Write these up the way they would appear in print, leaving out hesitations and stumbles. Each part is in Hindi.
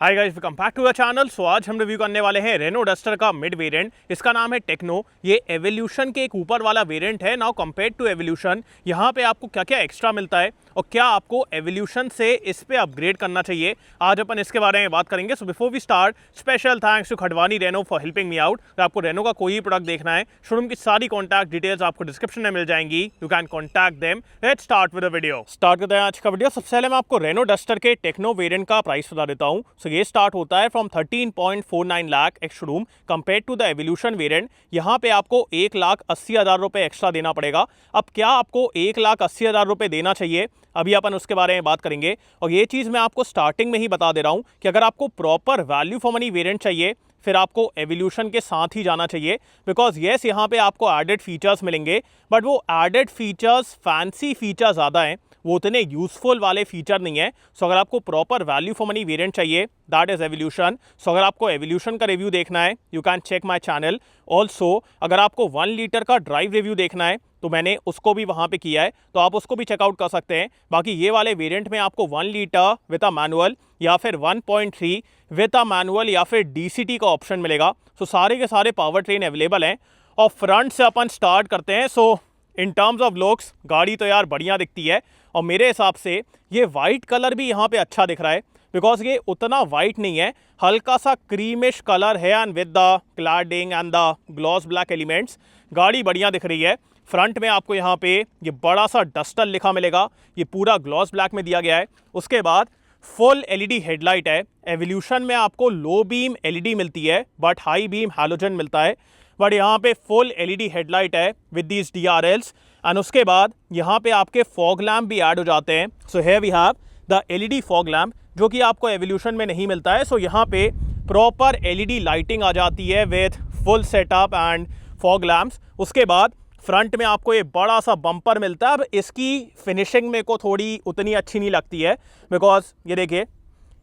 Hi guys, welcome back to the channel. So आज हम रिव्यू करने वाले हैं रेनो डस्टर का मिड वेरिएंट। इसका नाम है टेक्नो। ये एवोल्यूशन के एक ऊपर वाला वेरिएंट है। नाउ कंपेयर्ड टू एवोल्यूशन, यहाँ पे आपको क्या क्या एक्स्ट्रा मिलता है और क्या आपको एवोल्यूशन से इस पे अपग्रेड करना चाहिए, आज अपन इसके बारे में बात करेंगे। So before we start, special thanks to Khadwani Renault for helping me out. अगर आपको रेनो का कोई प्रोडक्ट देखना है, शोरूम की सारी कॉन्टैक्ट डिटेल्स आपको डिस्क्रिप्शन में मिल जाएंगी। You can contact them. Let's start with the video. Start करते हैं आज का वीडियो। सबसे पहले मैं आपको रेनो डस्टर के टेक्नो वेरिएंट का प्राइस बता देता हूँ। सो ये स्टार्ट होता है from 13.49 lakh ex showroom compared to the Evolution variant. यहाँ पे आपको 1,80,000 रुपए एक्स्ट्रा देना पड़ेगा। अब क्या आपको 1,80,000 रुपए देना चाहिए, अभी अपन उसके बारे में बात करेंगे। और ये चीज़ मैं आपको स्टार्टिंग में ही बता दे रहा हूँ कि अगर आपको proper value for money variant चाहिए, फिर आपको एवोल्यूशन के साथ ही जाना चाहिए। बिकॉज येस, यहाँ पे आपको एडेड फीचर्स मिलेंगे, बट वो एडेड फीचर्स फैंसी फीचर ज़्यादा हैं, वो उतने यूजफुल वाले फीचर नहीं है। सो अगर आपको proper value for money variant चाहिए, दैट इज एवोल्यूशन। सो अगर आपको एवोल्यूशन का रिव्यू देखना है, you can check my channel. Also अगर आपको 1 लीटर का ड्राइव रिव्यू देखना है, तो मैंने उसको भी वहाँ पे किया है, तो आप उसको भी चेकआउट कर सकते हैं। बाकी ये वाले वेरिएंट में आपको 1 लीटर विद अ मैनुअल या फिर 1.3 विद अ मैनुअल या फिर डीसीटी का ऑप्शन मिलेगा। सो सारे के सारे पावर ट्रेन अवेलेबल हैं। और फ्रंट से अपन स्टार्ट करते हैं। सो इन टर्म्स ऑफ लुक्स गाड़ी तो यार बढ़िया दिखती है, और मेरे हिसाब से ये वाइट कलर भी यहाँ पे अच्छा दिख रहा है। बिकॉज ये उतना वाइट नहीं है, हल्का सा क्रीमिश कलर है, and with the cladding and the gloss black elements गाड़ी बढ़िया दिख रही है। फ्रंट में आपको यहाँ पे ये बड़ा सा डस्टर लिखा मिलेगा, ये पूरा ग्लॉस ब्लैक में दिया गया है। उसके बाद फुल एलईडी हेडलाइट है। एवोल्यूशन में आपको लो बीम एलईडी मिलती है, बट हाई बीम हैलोजन मिलता है, बट यहाँ पे फुल एलईडी हेडलाइट है विद दीज डीआरएल्स। एंड उसके बाद यहाँ पे आपके फॉग लैम्प भी ऐड हो जाते हैं। So here we have the LED fog lamp, जो कि आपको एवोल्यूशन में नहीं मिलता है। सो यहाँ पे प्रॉपर एलईडी लाइटिंग आ जाती है with full setup and fog lamps. उसके बाद फ्रंट में आपको ये बड़ा सा बम्पर मिलता है। अब इसकी फिनिशिंग मेरे को थोड़ी उतनी अच्छी नहीं लगती है, बिकॉज ये देखिए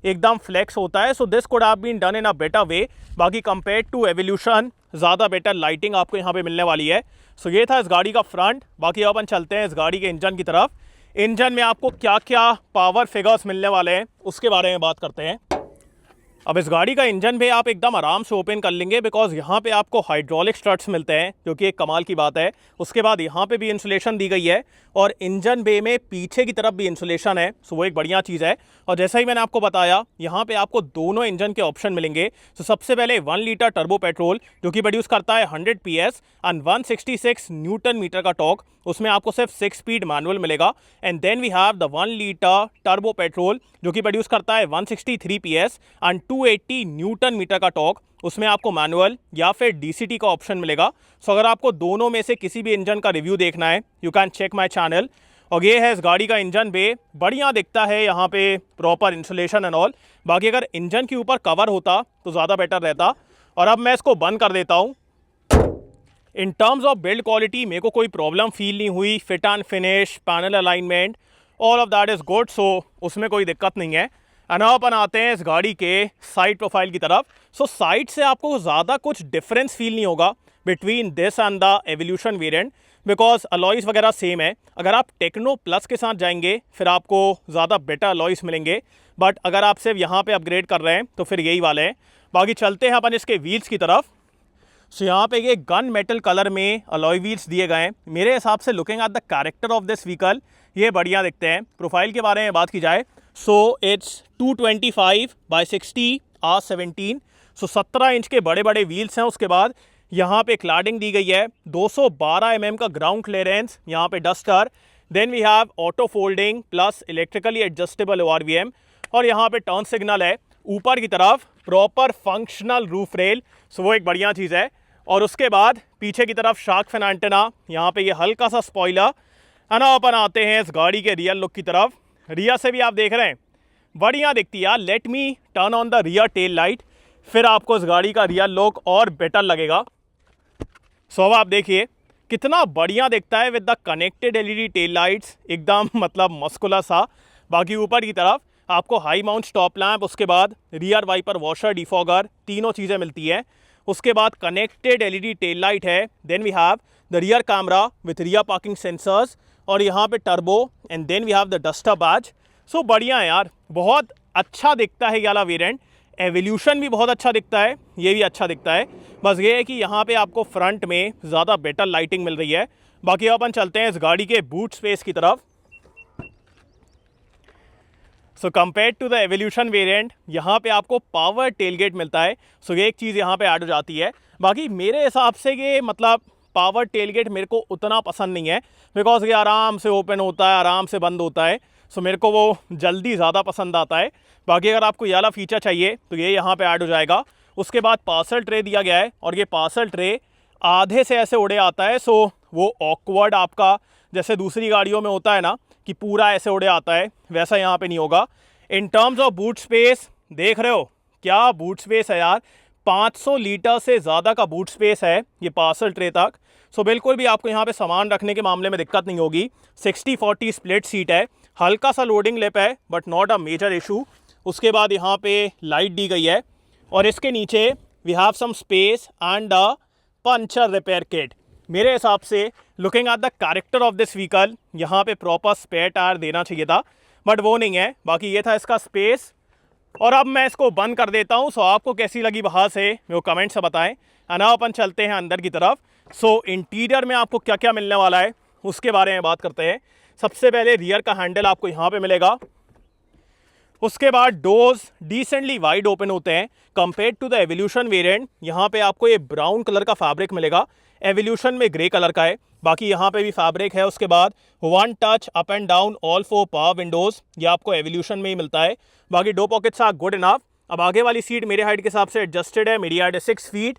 एकदम फ्लेक्स होता है। So this could have been done in a better way. बाकी कंपेयर्ड टू एवोल्यूशन ज़्यादा बेटर लाइटिंग आपको यहाँ पे मिलने वाली है। सो ये था इस गाड़ी का फ्रंट। बाकी अपन चलते हैं इस गाड़ी के इंजन की तरफ। इंजन में आपको क्या क्या पावर फिगर्स मिलने वाले हैं, उसके बारे में बात करते हैं। अब इस गाड़ी का इंजन भी आप एकदम आराम से ओपन कर लेंगे, बिकॉज यहाँ पे आपको हाइड्रोलिक स्ट्रट्स मिलते हैं, जो कि एक कमाल की बात है। उसके बाद यहाँ पे भी इंसुलेशन दी गई है, और इंजन बे में पीछे की तरफ भी इंसुलेशन है। सो वो एक बढ़िया चीज़ है। और जैसा ही मैंने आपको बताया, यहाँ पे आपको दोनों इंजन के ऑप्शन मिलेंगे। सो सबसे पहले 1 लीटर टर्बो पेट्रोल, जो कि प्रोड्यूस करता है 100 PS एंड 166 न्यूटन मीटर का टॉर्क। उसमें आपको सिर्फ 6 स्पीड मैनुअल मिलेगा। And then we have the 1 litre turbo petrol, जो कि प्रोड्यूस करता है 163 PS एंड 280 न्यूटन मीटर का टॉर्क। उसमें आपको मैनुअल या फिर डीसीटी का ऑप्शन मिलेगा। सो अगर आपको दोनों में से किसी भी इंजन का रिव्यू देखना है, you can check my channel. और ये है इस गाड़ी का इंजन बे, बढ़िया दिखता है, यहाँ पे प्रॉपर इंसुलेशन एंड ऑल। बाकी अगर इंजन के ऊपर कवर होता तो ज़्यादा बेटर रहता। और अब मैं इसको बंद कर देता हूँ। In terms of build quality मेरे को कोई प्रॉब्लम फील नहीं हुई। Fit and finish, panel alignment, all of that is good. So उसमें कोई दिक्कत नहीं है। अब अपन आते हैं इस गाड़ी के साइड प्रोफाइल की तरफ। सो साइड से आपको ज़्यादा कुछ डिफरेंस फील नहीं होगा between this and the Evolution variant, because alloys वगैरह सेम है। अगर आप टेक्नो प्लस के साथ जाएंगे, फिर आपको ज़्यादा बेटर अलॉयज़ मिलेंगे, बट अगर आप सिर्फ यहाँ पे अपग्रेड कर रहे हैं तो फिर यही वाले हैं। बाकी चलते हैं अपन इसके व्हील्स की तरफ। सो यहाँ पे ये गन मेटल कलर में अलॉय व्हील्स दिए गए हैं। मेरे हिसाब से looking at the character of this vehicle, ये बढ़िया दिखते हैं। प्रोफाइल के बारे में बात की जाए, so it's 225/60 R17। So 17 inch के बड़े बड़े व्हील्स हैं। उसके बाद यहाँ पे क्लैडिंग दी गई है, 212 mm का ग्राउंड क्लियरेंस, यहाँ पे Duster. Then we have auto folding plus electrically adjustable ORVM, और यहाँ पे टर्न सिग्नल है। ऊपर की तरफ प्रॉपर फंक्शनल रूफ रेल, सो वो एक बढ़िया चीज़ है। और उसके बाद पीछे की तरफ शार्क फिन एंटेना, यहाँ पे ये हल्का सा स्पॉइलर। है ना, अपन आते हैं इस गाड़ी के रियर लुक की तरफ। रियर से भी आप देख रहे हैं बढ़िया दिखती है यार। Let me turn on the rear tail light, फिर आपको इस गाड़ी का रियर लुक और बेटर लगेगा। सो अब आप देखिए कितना बढ़िया दिखता है with the connected LED tail lights, एकदम मतलब मस्कुलर सा। बाकी ऊपर की तरफ आपको हाई माउंट स्टॉप लैंप, उसके बाद रियर वाइपर वॉशर, डिफॉगर, तीनों चीज़ें मिलती हैं। उसके बाद कनेक्टेड एलईडी टेल लाइट है। Then we have the rear camera with rear parking sensors, और यहाँ पे turbo, and then we have the Duster badge. So बढ़िया है यार, बहुत अच्छा दिखता है ये वाला वेरिएंट। एवोल्यूशन भी बहुत अच्छा दिखता है, ये भी अच्छा दिखता है। बस ये है कि यहाँ पे आपको फ्रंट में ज़्यादा बेटर लाइटिंग मिल रही है। बाकी अपन चलते हैं इस गाड़ी के बूट स्पेस की तरफ। So compare to the Evolution variant यहाँ पे आपको पावर टेलगेट मिलता है। सो ये एक चीज़ यहाँ पे ऐड हो जाती है। बाकी मेरे हिसाब से ये मतलब पावर टेलगेट मेरे को उतना पसंद नहीं है, बिकॉज ये आराम से ओपन होता है, आराम से बंद होता है। सो मेरे को वो जल्दी ज़्यादा पसंद आता है। बाकी अगर आपको ये वाला फीचर चाहिए तो ये यहाँ पे ऐड हो जाएगा। उसके बाद पार्सल ट्रे दिया गया है, और ये पार्सल ट्रे आधे से ऐसे उड़े आता है। सो वो ऑकवर्ड आपका जैसे दूसरी गाड़ियों में होता है ना कि पूरा ऐसे उड़े आता है, वैसा यहाँ पे नहीं होगा। इन टर्म्स ऑफ बूट स्पेस देख रहे हो क्या बूट स्पेस है यार, 500 लीटर से ज़्यादा का बूट स्पेस है ये पार्सल ट्रे तक। सो बिल्कुल भी आपको यहाँ पे सामान रखने के मामले में दिक्कत नहीं होगी। 60-40 स्प्लिट सीट है, हल्का सा लोडिंग लिप है but not a major issue. उसके बाद यहाँ पे लाइट दी गई है, और इसके नीचे we have some space and a puncture repair kit. मेरे हिसाब से looking at the character of this vehicle यहाँ पे प्रॉपर स्पेयर टायर देना चाहिए था, बट वो नहीं है। बाकी ये था इसका स्पेस, और अब मैं इसको बंद कर देता हूँ। सो आपको कैसी लगी बाहर से मेरे को कमेंट से बताएं। ना अपन चलते हैं अंदर की तरफ। सो इंटीरियर में आपको क्या क्या मिलने वाला है उसके बारे में बात करते हैं। सबसे पहले रियर का हैंडल आपको यहाँ पे मिलेगा। उसके बाद डोर्स डिसेंटली वाइड ओपन होते हैं compare to the Evolution variant. यहाँ पे आपको ये ब्राउन कलर का फैब्रिक मिलेगा, एवोल्यूशन में ग्रे कलर का है। बाकी यहाँ पे भी फैब्रिक है। उसके बाद one touch up and down all 4 power windows, ये आपको एवोल्यूशन में ही मिलता है। बाकी door pockets are good enough. अब आगे वाली सीट मेरे हाइट के हिसाब से एडजस्टेड है, मेरी हाइट है 6 फीट।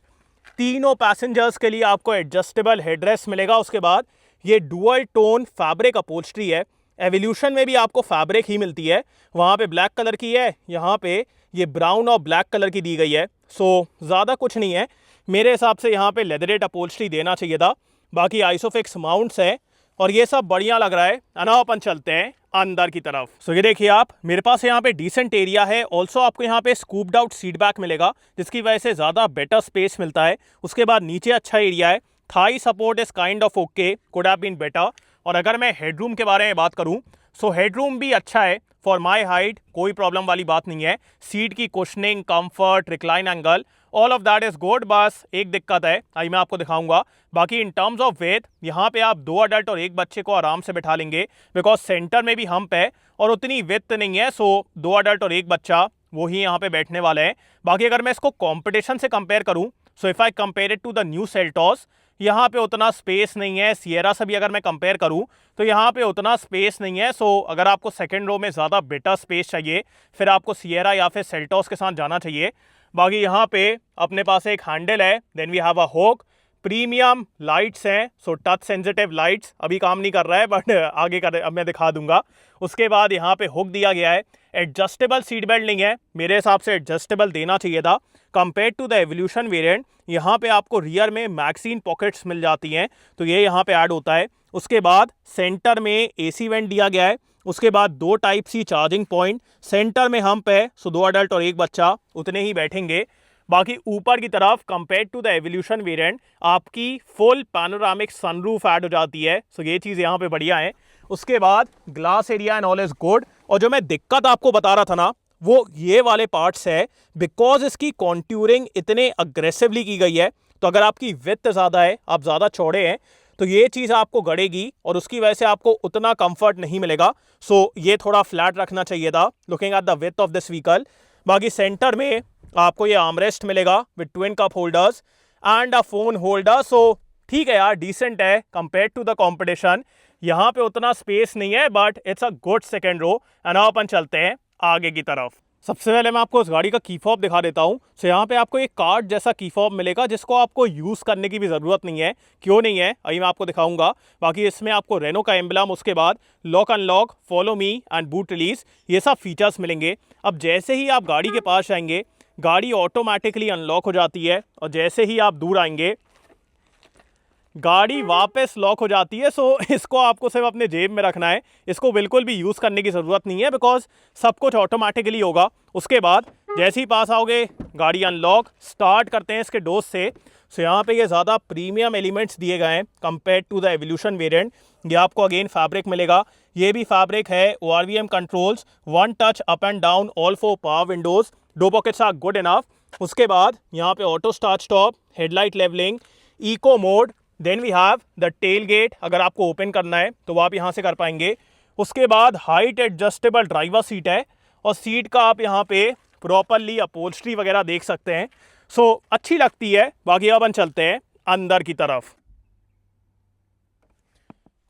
तीनों पैसेंजर्स के लिए आपको एडजस्टेबल हेडरेस्ट मिलेगा। उसके बाद ये डुअल टोन फैब्रिक अपहोल्स्ट्री है। एवोल्यूशन में भी आपको फैब्रिक ही मिलती है, वहाँ पे ब्लैक कलर की है, यहाँ पे ये ब्राउन और ब्लैक कलर की दी गई है। सो ज़्यादा कुछ नहीं है मेरे हिसाब से, यहाँ पे लेदरेट अपहोल्स्ट्री देना चाहिए था। बाकी आइसोफिक्स माउंट्स है, और ये सब बढ़िया लग रहा है। ना अपन चलते हैं अंदर की तरफ। सो ये देखिए आप, मेरे पास यहाँ पे डिसेंट एरिया है। ऑल्सो आपको यहाँ पे स्कूप्ड आउट सीट बैक मिलेगा, जिसकी वजह से ज़्यादा बेटर स्पेस मिलता है। उसके बाद नीचे अच्छा एरिया है। Thigh support is kind of okay, could have been better. और अगर मैं हेडरूम के बारे में बात करूं, सो हेडरूम भी अच्छा है फॉर माय हाइट, कोई प्रॉब्लम वाली बात नहीं है। सीट की cushioning, comfort, recline angle, all of that is good. बस एक दिक्कत है, आई मैं आपको दिखाऊंगा। बाकी इन टर्म्स ऑफ वेट यहाँ पे आप 2 अडल्ट और 1 बच्चे को आराम से बैठा लेंगे, बिकॉज सेंटर में भी हम्प है और उतनी विड्थ नहीं है। सो 2 अडल्ट और 1 बच्चा वो ही यहाँ पे बैठने वाले हैं। बाकी अगर मैं इसको कॉम्पिटिशन से कंपेयर करूँ, so if I compare it to the new Seltos, यहाँ पे उतना स्पेस नहीं है। सिएरा से भी अगर मैं कंपेयर करूँ तो यहाँ पे उतना स्पेस नहीं है। सो अगर आपको सेकंड रो में ज़्यादा बेटर स्पेस चाहिए, फिर आपको सिएरा या फिर सेल्टॉस के साथ जाना चाहिए। बाकी यहाँ पे अपने पास एक हैंडल है, then we have a hook, premium lights हैं। सो टच सेंसिटिव लाइट्स अभी काम नहीं कर रहा है, बट आगे कर अब मैं दिखा दूंगा। उसके बाद यहाँ पे हुक दिया गया है। एडजस्टेबल सीट बेल्ट नहीं है, मेरे हिसाब से एडजस्टेबल देना चाहिए था। Compare to the Evolution variant यहाँ पे आपको रियर में मैगजीन पॉकेट्स मिल जाती हैं, तो ये यहाँ पे ऐड होता है। उसके बाद सेंटर में एसी वेंट दिया गया है। उसके बाद 2 type C charging point, centre में हम्प है। सो 2 अडल्ट और 1 बच्चा उतने ही बैठेंगे। बाकी ऊपर की तरफ compare to the Evolution variant आपकी फुल पैनोरामिक सनरूफ ऐड हो जाती है। सो ये चीज़ यहाँ पे बढ़िया है। उसके बाद glass area and all is good. और जो मैं दिक्कत आपको बता रहा था ना, वो ये वाले पार्ट्स है, बिकॉज इसकी कॉन्ट्यूरिंग इतने अग्रेसिवली की गई है। तो अगर आपकी विड्थ ज़्यादा है, आप ज़्यादा चौड़े हैं, तो ये चीज़ आपको गड़ेगी और उसकी वजह से आपको उतना कंफर्ट नहीं मिलेगा। सो ये थोड़ा फ्लैट रखना चाहिए था, looking at the width of this vehicle. बाकी सेंटर में आपको ये आर्मरेस्ट मिलेगा with twin cup holders and a phone holder. So ठीक है यार, डिसेंट है कंपेयर टू द कॉम्पिटिशन। यहाँ पे उतना स्पेस नहीं है, but it's a good second row. And अब अपन चलते हैं आगे की तरफ। सबसे पहले मैं आपको इस गाड़ी का की फॉब दिखा देता हूँ। सो यहाँ पे आपको एक कार्ड जैसा की फॉब मिलेगा, जिसको आपको यूज़ करने की भी ज़रूरत नहीं है। क्यों नहीं है अभी मैं आपको दिखाऊंगा। बाकी इसमें आपको रेनो का एम्बलम, उसके बाद lock unlock, follow me and boot release, ये सब फीचर्स मिलेंगे। अब जैसे ही आप गाड़ी के पास आएंगे, गाड़ी ऑटोमेटिकली अनलॉक हो जाती है, और जैसे ही आप दूर आएंगे गाड़ी वापस लॉक हो जाती है। सो इसको आपको सिर्फ अपने जेब में रखना है, इसको बिल्कुल भी यूज़ करने की ज़रूरत नहीं है, बिकॉज सब कुछ ऑटोमेटिकली होगा। उसके बाद जैसे ही पास आओगे गाड़ी अनलॉक, स्टार्ट करते हैं इसके डोज से। सो यहाँ पे ये ज़्यादा प्रीमियम एलिमेंट्स दिए गए हैं compare to the Evolution variant. ये आपको अगेन फैब्रिक मिलेगा, ये भी फैब्रिक है। ORVM controls, one touch up and down, all four power windows, door pockets are good enough. उसके बाद यहाँ पे auto start stop, headlight levelling, eco mode, then we have the tailgate, अगर आपको ओपन करना है तो वो आप यहाँ से कर पाएंगे। उसके बाद हाइट एडजस्टेबल ड्राइवर सीट है, और सीट का आप यहाँ पे प्रॉपरली अपहोल्स्ट्री वगैरह देख सकते हैं। सो अच्छी लगती है। बाकी अपन चलते हैं अंदर की तरफ।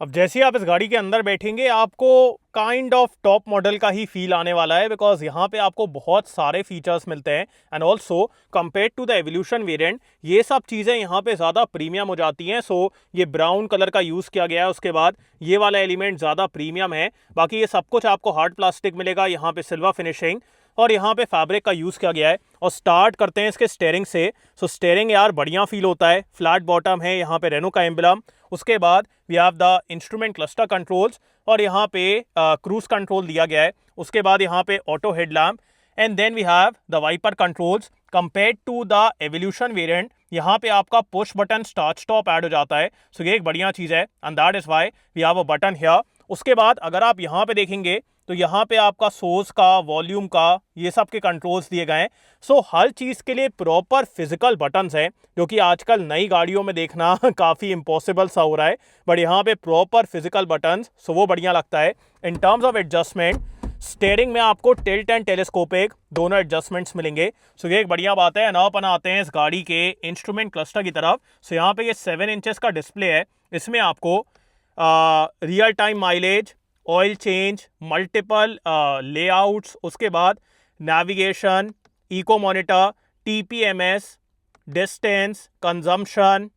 अब जैसे ही आप इस गाड़ी के अंदर बैठेंगे आपको काइंड ऑफ टॉप मॉडल का ही फील आने वाला है, बिकॉज यहाँ पे आपको बहुत सारे फीचर्स मिलते हैं। And also compare to the Evolution variant ये सब चीज़ें यहाँ पे ज़्यादा प्रीमियम हो जाती हैं। सो ये ब्राउन कलर का यूज़ किया गया है, उसके बाद ये वाला एलिमेंट ज़्यादा प्रीमियम है। बाकी ये सब कुछ आपको हार्ड प्लास्टिक मिलेगा, यहाँ पे सिल्वर फिनिशिंग, और यहाँ पे फैब्रिक का यूज़ किया गया है। और स्टार्ट करते हैं इसके स्टेयरिंग से। सो स्टेयरिंग यार बढ़िया फील होता है, फ्लैट बॉटम है, यहाँ पे रेनो का एम्बलम। उसके बाद we have the instrument cluster controls, और यहाँ पे क्रूज कंट्रोल दिया गया है। उसके बाद यहाँ पे auto headlamp, and then we have the wiper controls. Compare to the Evolution variant यहाँ पे आपका push button start stop add हो जाता है। सो ये एक बढ़िया चीज़ है, and that is why we have a button here. उसके बाद अगर आप यहाँ पे देखेंगे तो यहाँ पे आपका सोर्स का, वॉल्यूम का, ये सब के कंट्रोल्स दिए गए हैं। सो हर चीज़ के लिए प्रॉपर फिजिकल बटन्स हैं, जो कि आजकल नई गाड़ियों में देखना काफ़ी इम्पॉसिबल सा हो रहा है, बट यहाँ पे प्रॉपर फिजिकल बटन्स, सो वो बढ़िया लगता है। इन टर्म्स ऑफ एडजस्टमेंट, स्टेयरिंग में आपको टिल्ट एंड टेलीस्कोपिक दोनों एडजस्टमेंट्स मिलेंगे। सो ये एक बढ़िया बात है। नाउ अपन आते हैं इस गाड़ी के इंस्ट्रूमेंट क्लस्टर की तरफ। सो यहाँ पे ये 7 इंचेस का डिस्प्ले है, इसमें आपको real time mileage, oil change, multiple layouts, उसके बाद navigation, eco monitor, TPMS, distance, consumption,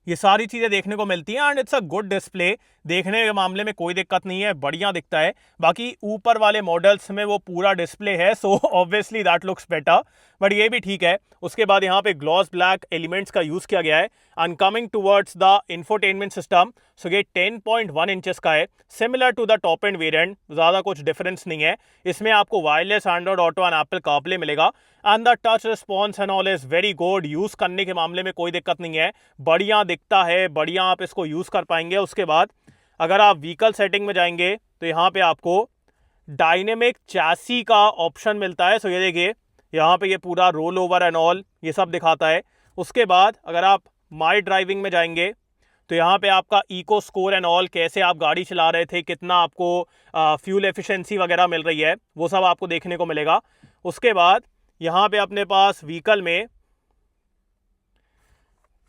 ये सारी चीज़ें देखने को मिलती हैं। And it's a good display, देखने के मामले में कोई दिक्कत नहीं है, बढ़िया दिखता है। बाकी ऊपर वाले मॉडल्स में वो पूरा डिस्प्ले है, so obviously that looks better, but ये भी ठीक है। उसके बाद यहाँ पे ग्लॉस ब्लैक एलिमेंट्स का यूज़ किया गया है। And coming towards the infotainment system, so ये 10.1 इंचेस का है, similar to the top end variant, ज़्यादा कुछ डिफरेंस नहीं है। इसमें आपको wireless Android Auto and Apple CarPlay मिलेगा। And the touch response and all is very good, use करने के मामले में कोई दिक्कत नहीं है, बढ़िया दिखता है, बढ़िया आप इसको यूज़ कर पाएंगे। उसके बाद अगर आप व्हीकल सेटिंग में जाएंगे तो यहाँ पे आपको डायनेमिक चैसी का ऑप्शन मिलता है। सो ये देखिए यहाँ पे ये पूरा रोल ओवर एंड ऑल ये सब दिखाता है। उसके बाद अगर आप माई ड्राइविंग में जाएंगे तो यहाँ पे आपका इको स्कोर एंड ऑल, कैसे आप गाड़ी चला रहे थे, कितना आपको फ्यूल एफिशिएंसी वगैरह मिल रही है, वो सब आपको देखने को मिलेगा। उसके बाद यहाँ पे अपने पास व्हीकल में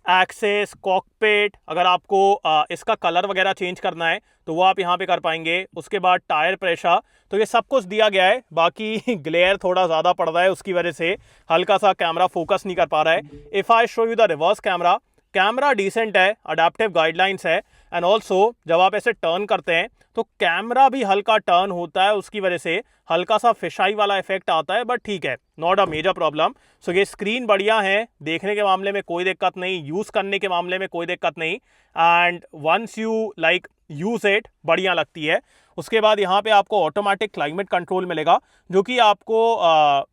एक्सेस, कॉकपिट, अगर आपको इसका कलर वगैरह चेंज करना है तो वो आप यहाँ पे कर पाएंगे। उसके बाद टायर प्रेशर, तो ये सब कुछ दिया गया है। बाकी ग्लेयर थोड़ा ज़्यादा पड़ रहा है, उसकी वजह से हल्का सा कैमरा फोकस नहीं कर पा रहा है। If I show you the reverse camera, camera decent है, अडेप्टिव गाइडलाइंस है। एंड ऑल्सो जब आप ऐसे टर्न करते हैं तो कैमरा भी हल्का टर्न होता है, उसकी वजह से हल्का सा फिशाई वाला इफेक्ट आता है, बट ठीक है, नॉट अ मेजर प्रॉब्लम। सो ये स्क्रीन बढ़िया है, देखने के मामले में कोई दिक्कत नहीं, यूज़ करने के मामले में कोई दिक्कत नहीं, and once you like use it बढ़िया लगती है। उसके बाद यहाँ पे आपको ऑटोमेटिक क्लाइमेट कंट्रोल मिलेगा, जो कि आपको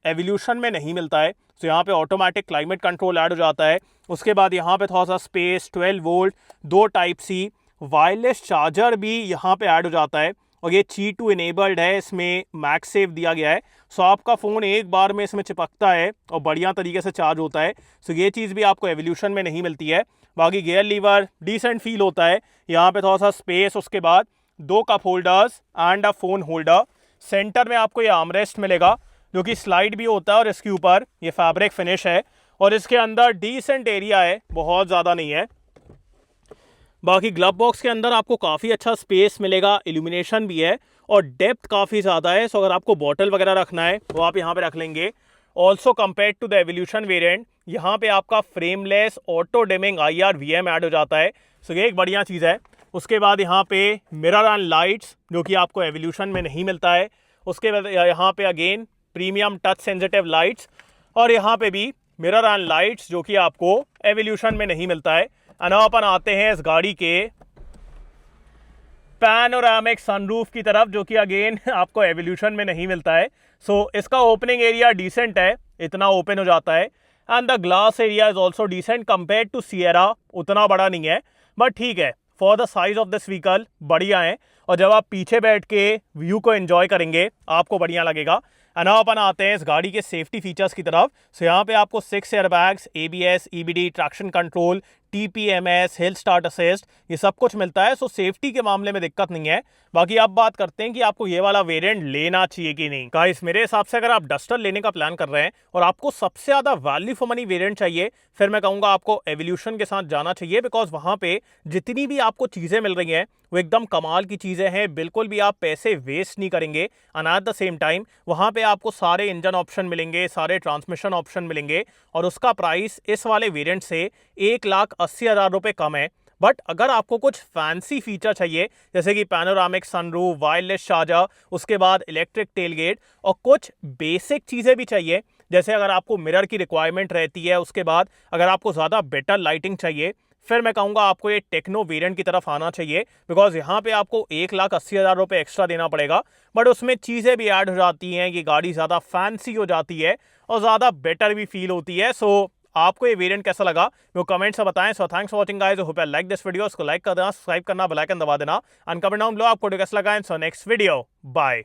एवोल्यूशन में नहीं मिलता है। तो यहाँ पे ऑटोमेटिक क्लाइमेट कंट्रोल ऐड हो जाता है। उसके बाद यहाँ पे थोड़ा सा space, 12 volt, 2 type C, wireless charger भी यहाँ पे ऐड हो जाता है, और ये Qi 2 इनेबल्ड है, इसमें मैगसेफ दिया गया है। सो आपका फ़ोन एक बार में इसमें चिपकता है और बढ़िया तरीके से चार्ज होता है। सो ये चीज़ भी आपको एवोल्यूशन में नहीं मिलती है। बाकी गियर लीवर डिसेंट फील होता है, यहाँ पे थोड़ा सा स्पेस, उसके बाद 2 cup holders and a phone holder. Centre में आपको ये आर्मरेस्ट मिलेगा, जो कि स्लाइड भी होता है, और इसके ऊपर ये फैब्रिक फिनिश है, और इसके अंदर डिसेंट एरिया है, बहुत ज़्यादा नहीं है। बाकी ग्लव बॉक्स के अंदर आपको काफ़ी अच्छा स्पेस मिलेगा, इल्यूमिनेशन भी है, और डेप्थ काफ़ी ज़्यादा है। सो अगर आपको बॉटल वगैरह रखना है वो आप यहाँ पे रख लेंगे। Also compare to the Evolution variant, यहाँ पे आपका frameless auto dimming IR/VM add हो जाता है। सो ये एक बढ़िया चीज़ है। उसके बाद यहाँ पे मिरर एंड लाइट्स, जो कि आपको एवोल्यूशन में नहीं मिलता है। उसके बाद यहाँ पे again premium touch sensitive lights, और यहाँ पे भी मिरर एंड लाइट्स, जो कि आपको एवोल्यूशन में नहीं मिलता है। अपन आते हैं इस गाड़ी के पैनोरामिक सनरूफ की तरफ, जो कि अगेन आपको एवोल्यूशन में नहीं मिलता है। सो इसका ओपनिंग एरिया डिसेंट है, इतना ओपन हो जाता है। And the glass area is also decent compare to Sierra, उतना बड़ा नहीं है बट ठीक है, for the size of this vehicle बढ़िया है। और जब आप पीछे बैठ के व्यू को एंजॉय करेंगे आपको बढ़िया लगेगा। एंड अपन आते हैं इस गाड़ी के सेफ्टी फीचर्स की तरफ। सो यहाँ पे आपको 6 airbags, ABS, EBD, traction control, TPMS, hill start assist, ये सब कुछ मिलता है। सो सेफ्टी के मामले में दिक्कत नहीं है। बाकी अब बात करते हैं कि आपको ये वाला वेरिएंट लेना चाहिए कि नहीं। गाइस मेरे हिसाब से अगर आप डस्टर लेने का प्लान कर रहे हैं और आपको सबसे ज्यादा वैल्यू फॉर मनी वेरिएंट चाहिए, फिर मैं कहूंगा आपको एवोल्यूशन के साथ जाना चाहिए। बिकॉज वहां पे जितनी भी आपको चीजें मिल रही हैं वो एकदम कमाल की चीजें हैं, बिल्कुल भी आप पैसे वेस्ट नहीं करेंगे। And at the same time वहां पे आपको सारे इंजन ऑप्शन मिलेंगे, सारे ट्रांसमिशन ऑप्शन मिलेंगे और उसका प्राइस इस वाले वेरिएंट से 1,80,000 रुपए कम है। बट अगर आपको कुछ फैंसी फीचर चाहिए जैसे कि पैनोरामिक सनरूफ, वायरलेस चार्जर, उसके बाद इलेक्ट्रिक टेलगेट और कुछ बेसिक चीजें भी चाहिए, जैसे अगर आपको मिरर की रिक्वायरमेंट रहती है, उसके बाद अगर आपको ज्यादा बेटर लाइटिंग चाहिए, फिर मैं कहूंगा आपको ये टेक्नो वेरिएंट की तरफ आना चाहिए। बिकॉज यहाँ पे आपको 1,80,000 रुपए एक्स्ट्रा देना पड़ेगा बट उसमें चीजें भी ऐड हो जाती हैं कि गाड़ी ज्यादा फैंसी हो जाती है और ज्यादा बेटर भी फील होती है। सो आपको ये वेरिएंट कैसा लगा वो कमेंट से बताएं। So thanks for watching guys, hope you like this video. इसको लाइक कर देना, सब्सक्राइब करना, बेल आइकन दबा देना एंड कमेंट डाउन बिलो आपको कैसा लगा। So next video, bye.